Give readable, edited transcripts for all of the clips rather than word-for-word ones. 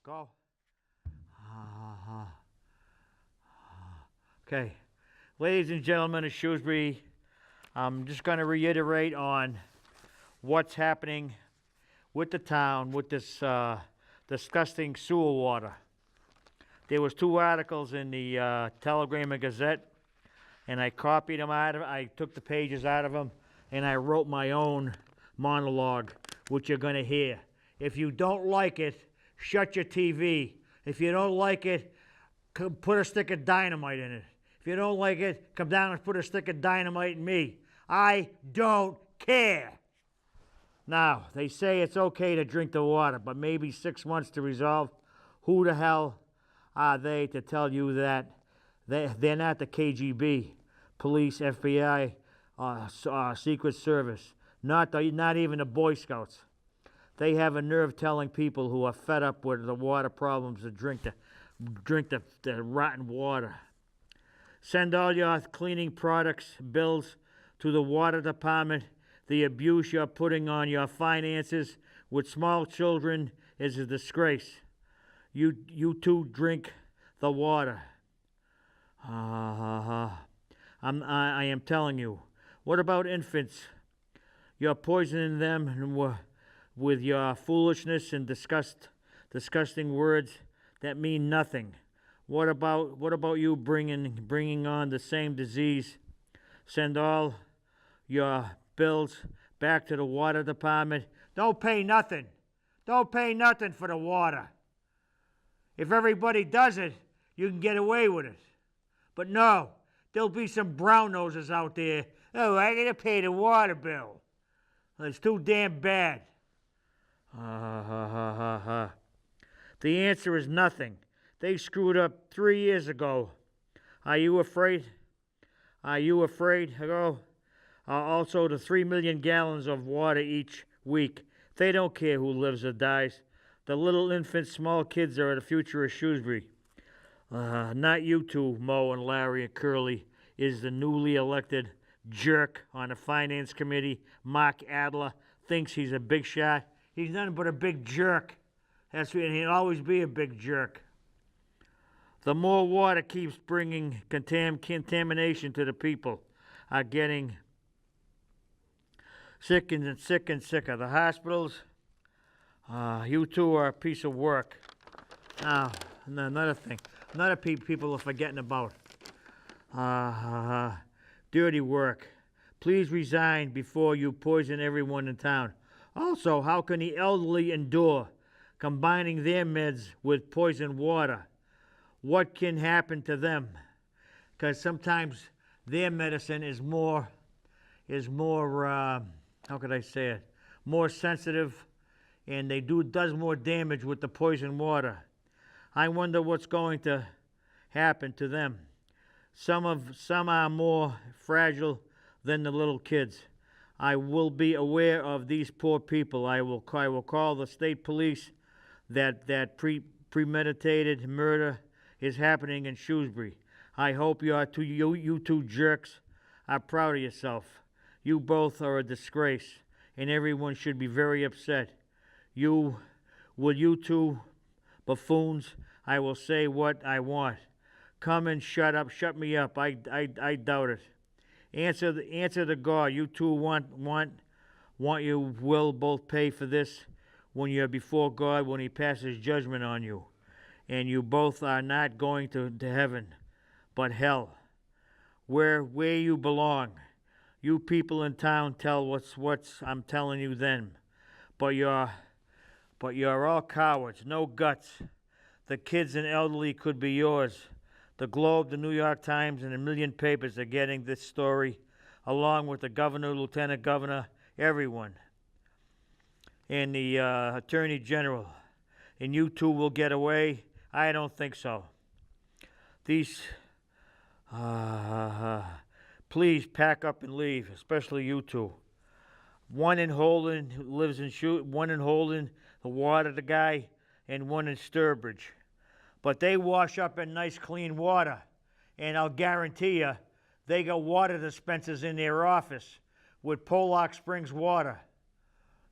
Go. Okay. Ladies and gentlemen of Shrewsbury, I'm just going to reiterate on what's happening with the town with this disgusting sewer water. There was 2 articles in the Telegram and Gazette, and I copied them out of it. I took the pages out of them, and I wrote my own monologue, which you're going to hear. If you don't like it, shut your TV. If you don't like it, put a stick of dynamite in it. If you don't like it, come down and put a stick of dynamite in me. I don't care. Now, they say it's okay to drink the water, but maybe 6 months to resolve. Who the hell are they to tell you that? They're not the KGB, police, FBI, Secret Service, not even the Boy Scouts. They have a nerve telling people who are fed up with the water problems to drink the rotten water. Send all your cleaning products bills to the water department. The abuse you're putting on your finances with small children is a disgrace. You too drink the water. I am telling you. What about infants? You're poisoning them with your foolishness and disgusting words that mean nothing. What about you bringing on the same disease? Send all your bills back to the water department. Don't pay nothing. Don't pay nothing for the water. If everybody does it, you can get away with it. But no, there'll be some brown noses out there. Oh, I gotta pay the water bill. It's too damn bad. The answer is nothing. They screwed up 3 years ago. Are you afraid? Are you afraid? Also, the 3 million gallons of water each week. They don't care who lives or dies. The little infants, small kids are the future of Shrewsbury. Not you two, Mo and Larry and Curly, is the newly elected jerk on the finance committee. Mark Adler thinks he's a big shot. He's nothing but a big jerk. And he'll always be a big jerk. The more water keeps bringing contamination to the people are getting sick and sicker. The hospitals, you two are a piece of work. Now, another thing. Another people are forgetting about. Dirty work. Please resign before you poison everyone in town. Also, how can the elderly endure combining their meds with poisoned water? What can happen to them? Because sometimes their medicine is more, how could I say it? More sensitive, and does more damage with the poisoned water. I wonder what's going to happen to them. Some are more fragile than the little kids. I will be aware of these poor people. I will call the state police that premeditated murder is happening in Shrewsbury. I hope you two jerks are proud of yourself. You both are a disgrace, and everyone should be very upset. You two buffoons, I will say what I want. Come and shut me up. I doubt it. Answer to God. You two want you will both pay for this when you're before God, when he passes judgment on you. And you both are not going to heaven, but hell, where you belong. You people in town tell what's I'm telling you then. But you're all cowards, no guts. The kids and elderly could be yours. The Globe, the New York Times, and a million papers are getting this story, along with the governor, lieutenant governor, everyone, and the attorney general. And you two will get away? I don't think so. Please pack up and leave, especially you two. One in Holden who lives in one in Holden, the water, the guy, and one in Sturbridge. But they wash up in nice clean water, and I'll guarantee you, they got water dispensers in their office with Pollock Springs water,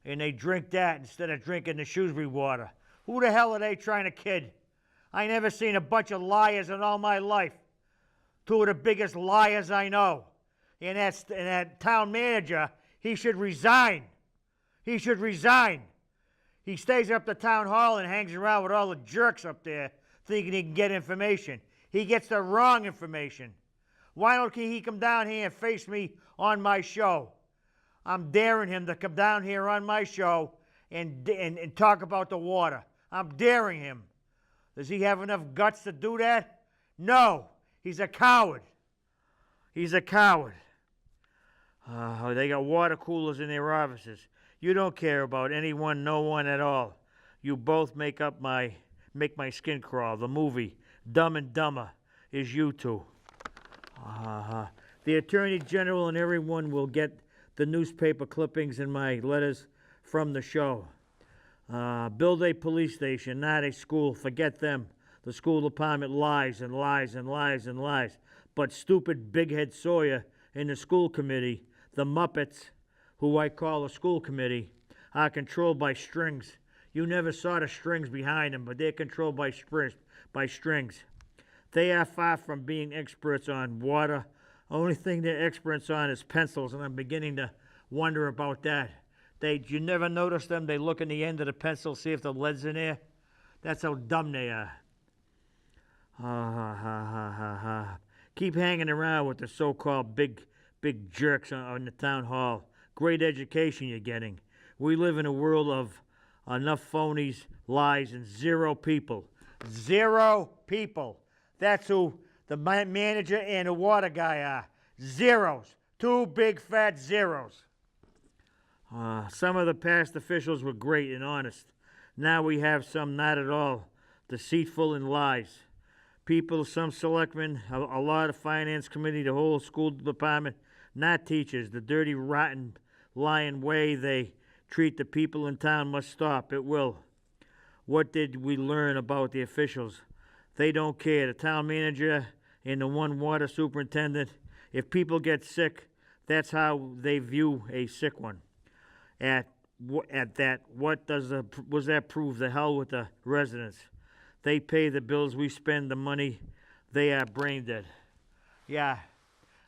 and they drink that instead of drinking the Shrewsbury water. Who the hell are they trying to kid? I never seen a bunch of liars in all my life. Two of the biggest liars I know. And that town manager, he should resign. He should resign. He stays up the town hall and hangs around with all the jerks up there thinking he can get information. He gets the wrong information. Why don't he come down here and face me on my show? I'm daring him to come down here on my show and talk about the water. I'm daring him. Does he have enough guts to do that? No. He's a coward. He's a coward. They got water coolers in their offices. You don't care about anyone, no one at all. You both make my skin crawl. The movie, Dumb and Dumber, is you two. The Attorney General and everyone will get the newspaper clippings and my letters from the show. Build a police station, not a school. Forget them. The school department lies and lies and lies and lies. But stupid Big Head Sawyer in the school committee, the Muppets, who I call the school committee, are controlled by strings. You never saw the strings behind them, but they're controlled by strings. They are far from being experts on water. Only thing they're experts on is pencils, and I'm beginning to wonder about that. You never notice them? They look in the end of the pencil, see if the lead's in there. That's how dumb they are. Keep hanging around with the so-called big jerks on the town hall. Great education you're getting. We live in a world of enough phonies, lies, and zero people. Zero people. That's who the manager and the water guy are. Zeros. Two big fat zeros. Some of the past officials were great and honest. Now we have some not at all, deceitful and lies. People, some selectmen, a lot of finance committee, the whole school department, not teachers. The dirty, rotten, lying way they treat the people in town must stop. It will. What did we learn about the officials? They don't care. The town manager and the one water superintendent, if people get sick, that's how they view a sick one. At that, what does that prove? The hell with the residents. They pay the bills, we spend the money, they are brain dead. Yeah,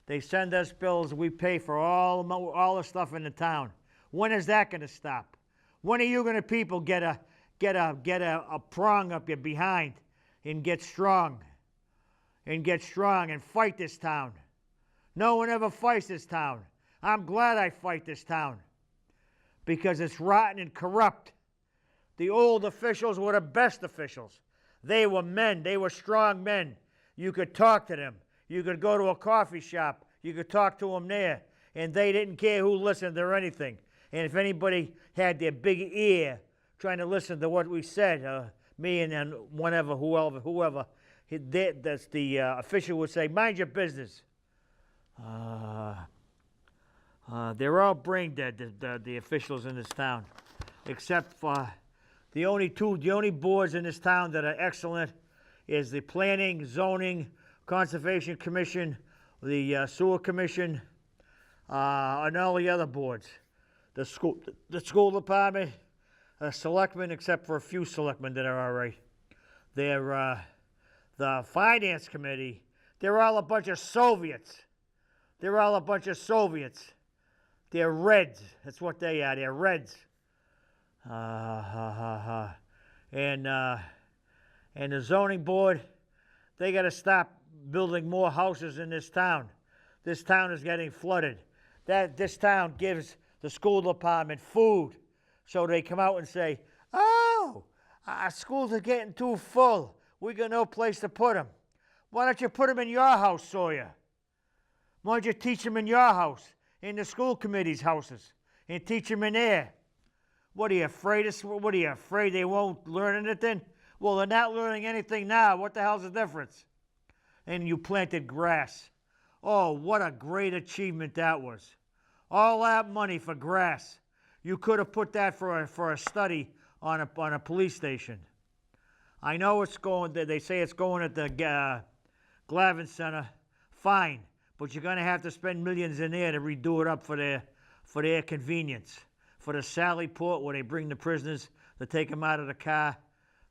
they send us bills, we pay for all the stuff in the town. When is that going to stop? When are you going to people get a prong up your behind and get strong and fight this town? No one ever fights this town. I'm glad I fight this town because it's rotten and corrupt. The old officials were the best officials. They were men. They were strong men. You could talk to them. You could go to a coffee shop. You could talk to them there. And they didn't care who listened or anything. And if anybody had their big ear trying to listen to what we said, me and then whoever, that's the official would say, mind your business. They're all brain dead, the officials in this town, except for the only boards in this town that are excellent is the Planning, Zoning, Conservation Commission, the Sewer Commission, and all the other boards. The school department, selectmen, except for a few selectmen that are all right. They're the Finance Committee. They're all a bunch of Soviets. They're all a bunch of Soviets. They're Reds. That's what they are. They're Reds. And the zoning board, they got to stop building more houses in this town. This town is getting flooded. This town gives the school department food, so they come out and say, "Oh, our schools are getting too full. We got no place to put them." Why don't you put them in your house, Sawyer? Why don't you teach them in your house, in the school committee's houses, and teach them in there? What are you afraid of? What are you afraid they won't learn anything? Well, they're not learning anything now. What the hell's the difference? And you planted grass. Oh, what a great achievement that was. All that money for grass. You could have put that for a study on a police station. I know it's going, they say it's going at the Glavin Center. Fine, but you're going to have to spend millions in there to redo it up for their convenience. For the Sally Port, where they bring the prisoners to take them out of the car.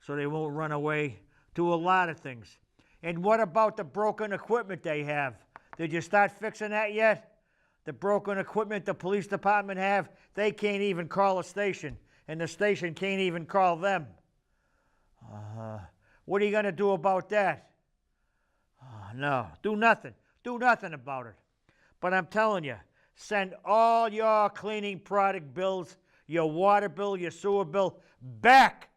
so they won't run away. Do a lot of things. And what about the broken equipment they have? Did you start fixing that yet? The broken equipment the police department have, they can't even call a station, and the station can't even call them. What are you going to do about that? No, do nothing. Do nothing about it. But I'm telling you, send all your cleaning product bills, your water bill, your sewer bill, back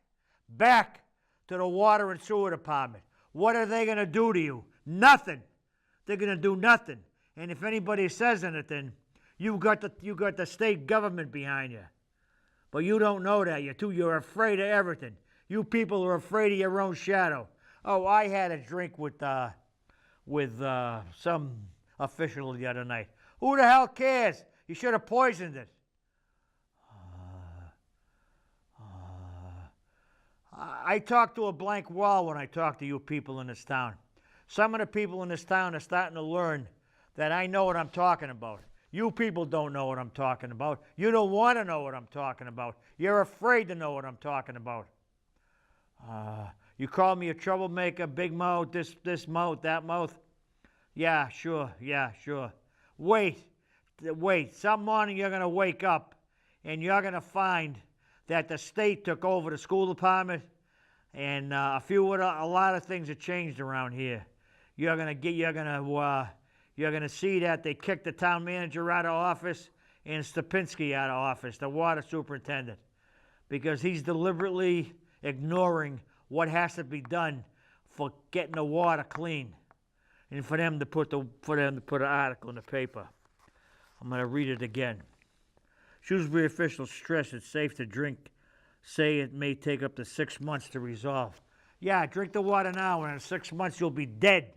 to the water and sewer department. What are they going to do to you? Nothing. They're going to do nothing. And if anybody says anything, you got the state government behind you. But you don't know that. You're afraid of everything. You people are afraid of your own shadow. Oh, I had a drink with some official the other night. Who the hell cares? You should have poisoned it. I talk to a blank wall when I talk to you people in this town. Some of the people in this town are starting to learn that I know what I'm talking about. You people don't know what I'm talking about. You don't want to know what I'm talking about. You're afraid to know what I'm talking about. You call me a troublemaker, big mouth, this mouth, that mouth. Yeah, sure. Wait. Some morning you're going to wake up and you're going to find that the state took over the school department, and a lot of things have changed around here. You're going to see that they kicked the town manager out of office and Stupinski out of office, the water superintendent, because he's deliberately ignoring what has to be done for getting the water clean, and for them to put an article in the paper. I'm going to read it again. Shrewsbury officials stress it's safe to drink. Say it may take up to 6 months to resolve. Yeah, drink the water now, and in 6 months you'll be dead.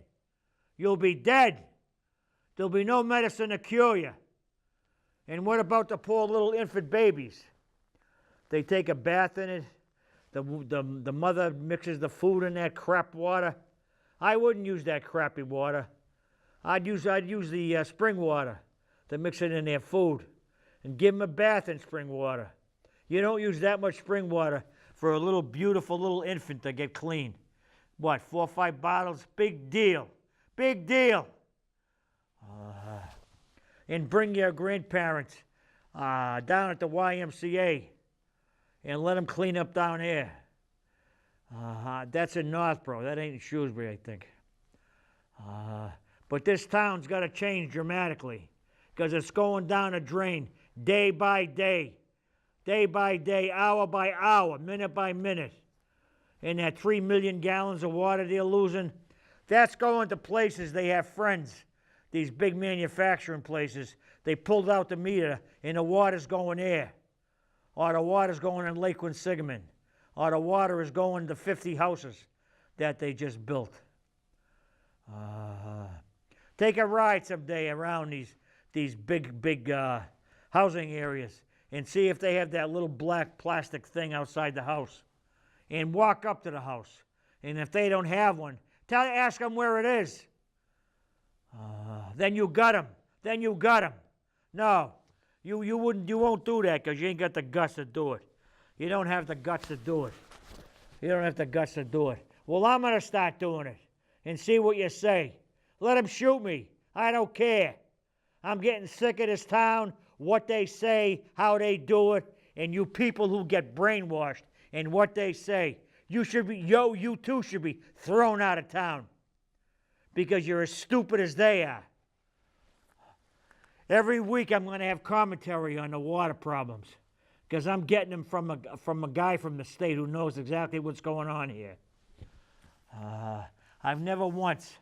You'll be dead. There'll be no medicine to cure you. And what about the poor little infant babies? They take a bath in it. The mother mixes the food in that crap water. I wouldn't use that crappy water. I'd use the spring water to mix it in their food and give them a bath in spring water. You don't use that much spring water for a little beautiful little infant to get clean. What, 4 or 5 bottles? Big deal. Big deal. And bring your grandparents down at the YMCA and let them clean up down here. That's in Northborough. That ain't in Shrewsbury, I think. But this town's got to change dramatically because it's going down a drain day by day, hour by hour, minute by minute. And that 3 million gallons of water they're losing, that's going to places they have friends, these big manufacturing places. They pulled out the meter and the water's going there. Or the water's going in Lake Quinsigamon. Or the water is going to 50 houses that they just built. Take a ride someday around these big housing areas and see if they have that little black plastic thing outside the house. And walk up to the house. And if they don't have one, ask them where it is. Then you got them. No, you won't do that because you ain't got the guts to do it. You don't have the guts to do it. Well, I'm going to start doing it and see what you say. Let them shoot me. I don't care. I'm getting sick of this town, what they say, how they do it, and you people who get brainwashed and what they say. You too should be thrown out of town because you're as stupid as they are. Every week I'm going to have commentary on the water problems because I'm getting them from a guy from the state who knows exactly what's going on here. I've never once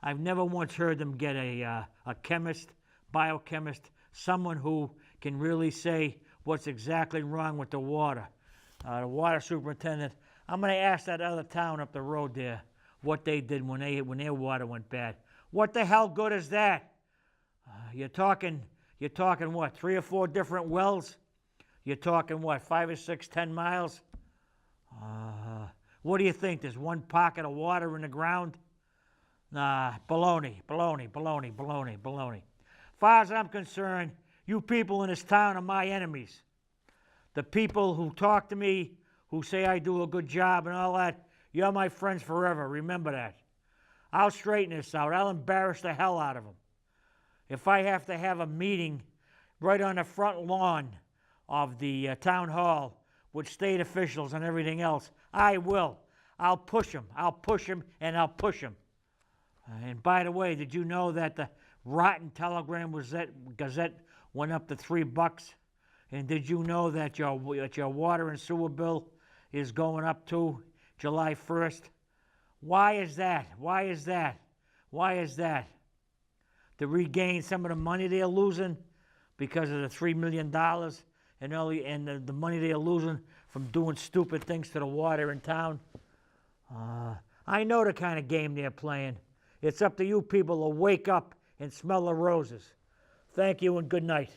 heard them get a chemist, biochemist, someone who can really say what's exactly wrong with the water. The water superintendent. I'm going to ask that other town up the road there what they did when their water went bad. What the hell good is that? You're talking what, 3 or 4 different wells? You're talking what, 5 or 6, 10 miles? What do you think? There's one pocket of water in the ground? Nah, baloney. Far as I'm concerned, you people in this town are my enemies. The people who talk to me, who say I do a good job and all that, you're my friends forever. Remember that. I'll straighten this out. I'll embarrass the hell out of them. If I have to have a meeting right on the front lawn of the town hall with state officials and everything else, I will. I'll push them. I'll push them, and I'll push them. And by the way, did you know that the rotten Telegram Gazette went up to $3? And did you know that your water and sewer bill is going up to July 1st? Why is that? Why is that? Why is that? To regain some of the money they're losing because of the $3 million and the money they're losing from doing stupid things to the water in town? I know the kind of game they're playing. It's up to you people to wake up and smell the roses. Thank you and good night.